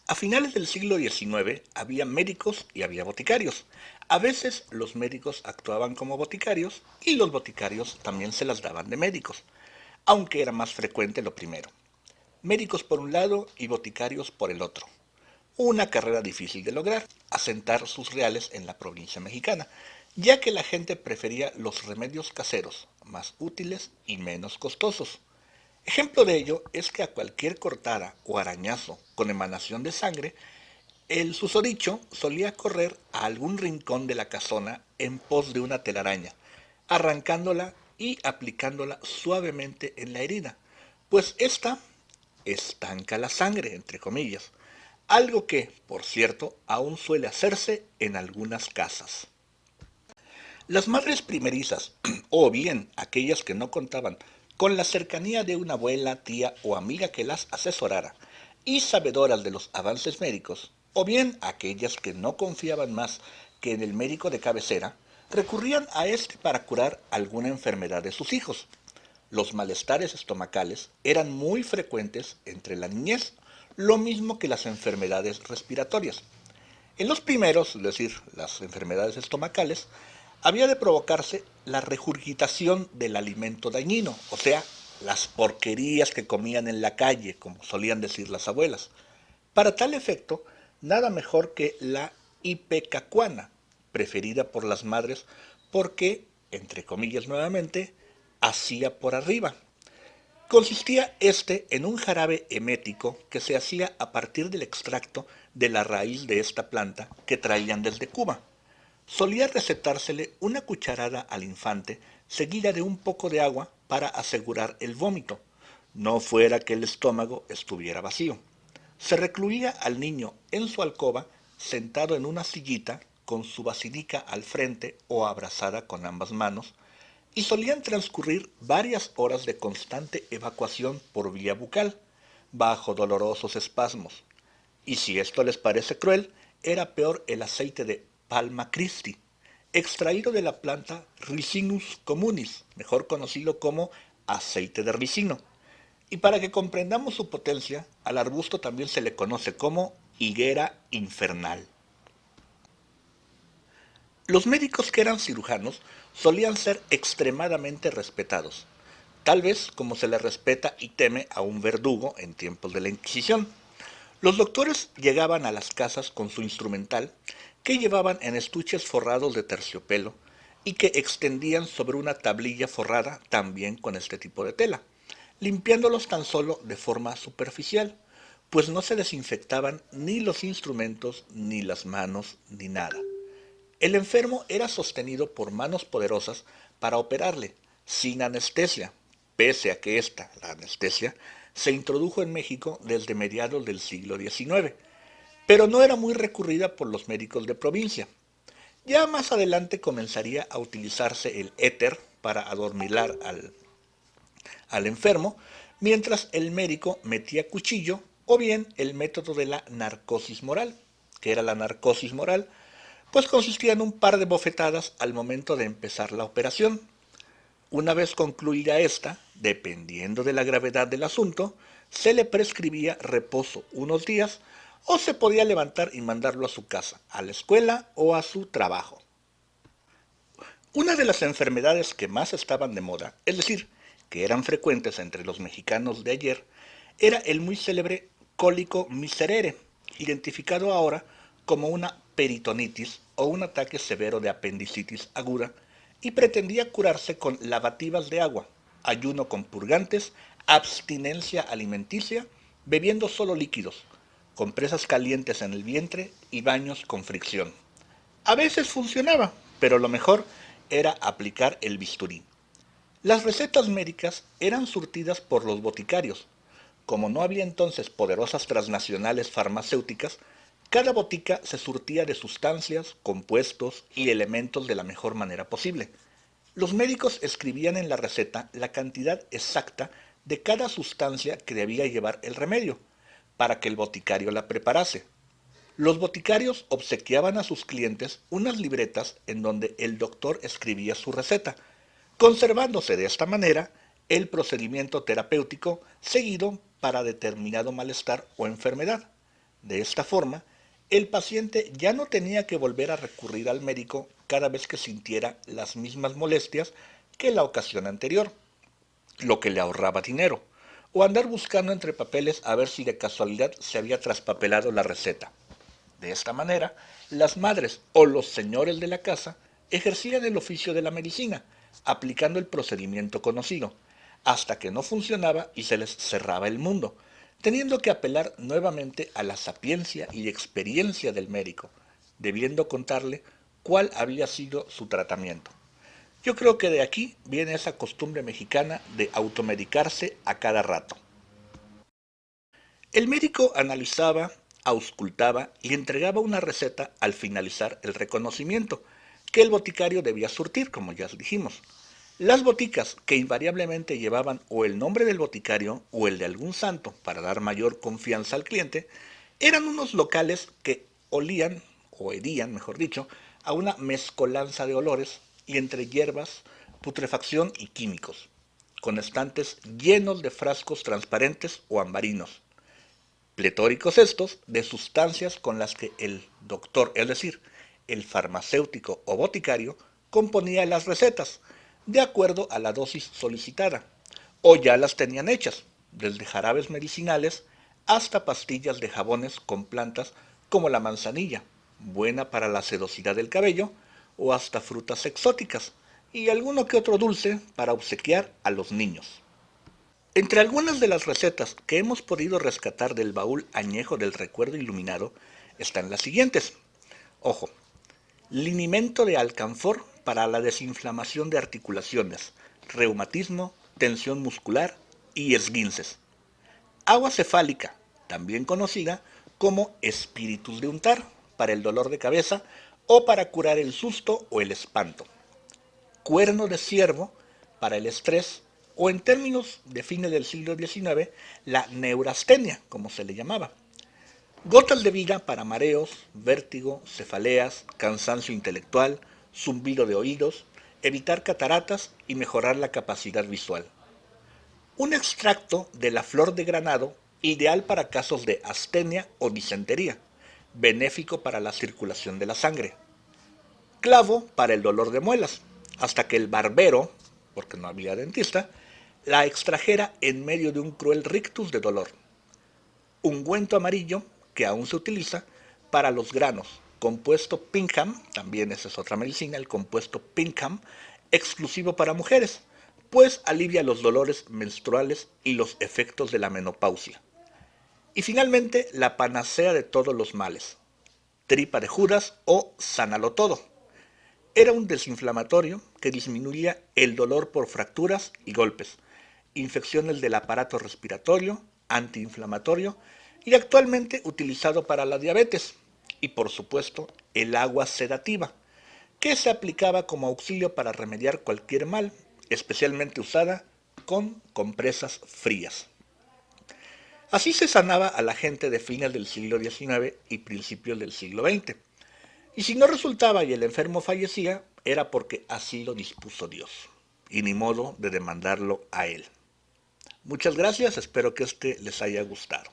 A finales del siglo XIX había médicos y había boticarios. A veces los médicos actuaban como boticarios y los boticarios también se las daban de médicos, aunque era más frecuente lo primero. Médicos por un lado y boticarios por el otro. Una carrera difícil de lograr, asentar sus reales en la provincia mexicana, ya que la gente prefería los remedios caseros, más útiles y menos costosos. Ejemplo de ello es que a cualquier cortada o arañazo con emanación de sangre, el susodicho solía correr a algún rincón de la casona en pos de una telaraña, arrancándola y aplicándola suavemente en la herida, pues ésta estanca la sangre, entre comillas, algo que, por cierto, aún suele hacerse en algunas casas. Las madres primerizas, o bien aquellas que no contaban con la cercanía de una abuela, tía o amiga que las asesorara, y sabedoras de los avances médicos, o bien aquellas que no confiaban más que en el médico de cabecera, recurrían a este para curar alguna enfermedad de sus hijos. Los malestares estomacales eran muy frecuentes entre la niñez, lo mismo que las enfermedades respiratorias. En los primeros, es decir, las enfermedades estomacales, había de provocarse la regurgitación del alimento dañino, o sea, las porquerías que comían en la calle, como solían decir las abuelas. Para tal efecto, nada mejor que la ipecacuana, preferida por las madres porque, entre comillas nuevamente, hacía por arriba. Consistía este en un jarabe emético que se hacía a partir del extracto de la raíz de esta planta que traían desde Cuba. Solía recetársele una cucharada al infante seguida de un poco de agua para asegurar el vómito, no fuera que el estómago estuviera vacío. Se recluía al niño en su alcoba sentado en una sillita con su basilica al frente o abrazada con ambas manos, y solían transcurrir varias horas de constante evacuación por vía bucal, bajo dolorosos espasmos. Y si esto les parece cruel, era peor el aceite de Palma Christi, extraído de la planta Ricinus communis, mejor conocido como aceite de ricino. Y para que comprendamos su potencia, al arbusto también se le conoce como higuera infernal. Los médicos que eran cirujanos solían ser extremadamente respetados, tal vez como se le respeta y teme a un verdugo en tiempos de la Inquisición. Los doctores llegaban a las casas con su instrumental, que llevaban en estuches forrados de terciopelo y que extendían sobre una tablilla forrada también con este tipo de tela, limpiándolos tan solo de forma superficial, pues no se desinfectaban ni los instrumentos, ni las manos, ni nada. El enfermo era sostenido por manos poderosas para operarle, sin anestesia, pese a que esta, la anestesia, se introdujo en México desde mediados del siglo XIX, pero no era muy recurrida por los médicos de provincia. Ya más adelante comenzaría a utilizarse el éter para adormilar al enfermo, mientras el médico metía cuchillo, o bien el método de la narcosis moral, que era la narcosis moral, pues consistía en un par de bofetadas al momento de empezar la operación. Una vez concluida esta, dependiendo de la gravedad del asunto, se le prescribía reposo unos días o se podía levantar y mandarlo a su casa, a la escuela o a su trabajo. Una de las enfermedades que más estaban de moda, es decir, que eran frecuentes entre los mexicanos de ayer, era el muy célebre cólico miserere, identificado ahora como una peritonitis o un ataque severo de apendicitis aguda, y pretendía curarse con lavativas de agua, ayuno con purgantes, abstinencia alimenticia, bebiendo solo líquidos, compresas calientes en el vientre y baños con fricción. A veces funcionaba, pero lo mejor era aplicar el bisturí. Las recetas médicas eran surtidas por los boticarios. Como no había entonces poderosas transnacionales farmacéuticas, cada botica se surtía de sustancias, compuestos y elementos de la mejor manera posible. Los médicos escribían en la receta la cantidad exacta de cada sustancia que debía llevar el remedio, para que el boticario la preparase. Los boticarios obsequiaban a sus clientes unas libretas en donde el doctor escribía su receta, conservándose de esta manera el procedimiento terapéutico seguido para determinado malestar o enfermedad. De esta forma, el paciente ya no tenía que volver a recurrir al médico cada vez que sintiera las mismas molestias que la ocasión anterior, lo que le ahorraba dinero, o andar buscando entre papeles a ver si de casualidad se había traspapelado la receta. De esta manera, las madres o los señores de la casa ejercían el oficio de la medicina, aplicando el procedimiento conocido, hasta que no funcionaba y se les cerraba el mundo, teniendo que apelar nuevamente a la sapiencia y experiencia del médico, debiendo contarle cuál había sido su tratamiento. Yo creo que de aquí viene esa costumbre mexicana de automedicarse a cada rato. El médico analizaba, auscultaba y entregaba una receta al finalizar el reconocimiento, que el boticario debía surtir, como ya dijimos. Las boticas, que invariablemente llevaban o el nombre del boticario o el de algún santo para dar mayor confianza al cliente, eran unos locales que olían, o herían, mejor dicho, a una mezcolanza de olores y entre hierbas, putrefacción y químicos, con estantes llenos de frascos transparentes o ambarinos, pletóricos estos de sustancias con las que el doctor, es decir, el farmacéutico o boticario, componía las recetas, de acuerdo a la dosis solicitada, o ya las tenían hechas, desde jarabes medicinales hasta pastillas de jabones con plantas como la manzanilla, buena para la sedosidad del cabello, o hasta frutas exóticas, y alguno que otro dulce para obsequiar a los niños. Entre algunas de las recetas que hemos podido rescatar del baúl añejo del recuerdo iluminado están las siguientes. Ojo, linimento de alcanfor para la desinflamación de articulaciones, reumatismo, tensión muscular y esguinces. Agua cefálica, también conocida como espíritus de untar, para el dolor de cabeza o para curar el susto o el espanto. Cuerno de ciervo para el estrés o en términos de fines del siglo XIX, la neurastenia, como se le llamaba. Gotas de vida para mareos, vértigo, cefaleas, cansancio intelectual, zumbido de oídos, evitar cataratas y mejorar la capacidad visual. Un extracto de la flor de granado, ideal para casos de astenia o disentería, benéfico para la circulación de la sangre. Clavo para el dolor de muelas, hasta que el barbero, porque no había dentista, la extrajera en medio de un cruel rictus de dolor. Ungüento amarillo, que aún se utiliza, para los granos, compuesto Pinkham, también esa es otra medicina, el compuesto Pinkham, exclusivo para mujeres, pues alivia los dolores menstruales y los efectos de la menopausia. Y finalmente, la panacea de todos los males, tripa de Judas o sánalo todo. Era un desinflamatorio que disminuía el dolor por fracturas y golpes, infecciones del aparato respiratorio, antiinflamatorio y actualmente utilizado para la diabetes. Y por supuesto, el agua sedativa, que se aplicaba como auxilio para remediar cualquier mal, especialmente usada con compresas frías. Así se sanaba a la gente de fines del siglo XIX y principios del siglo XX. Y si no resultaba y el enfermo fallecía, era porque así lo dispuso Dios, y ni modo de demandarlo a él. Muchas gracias, espero que este les haya gustado.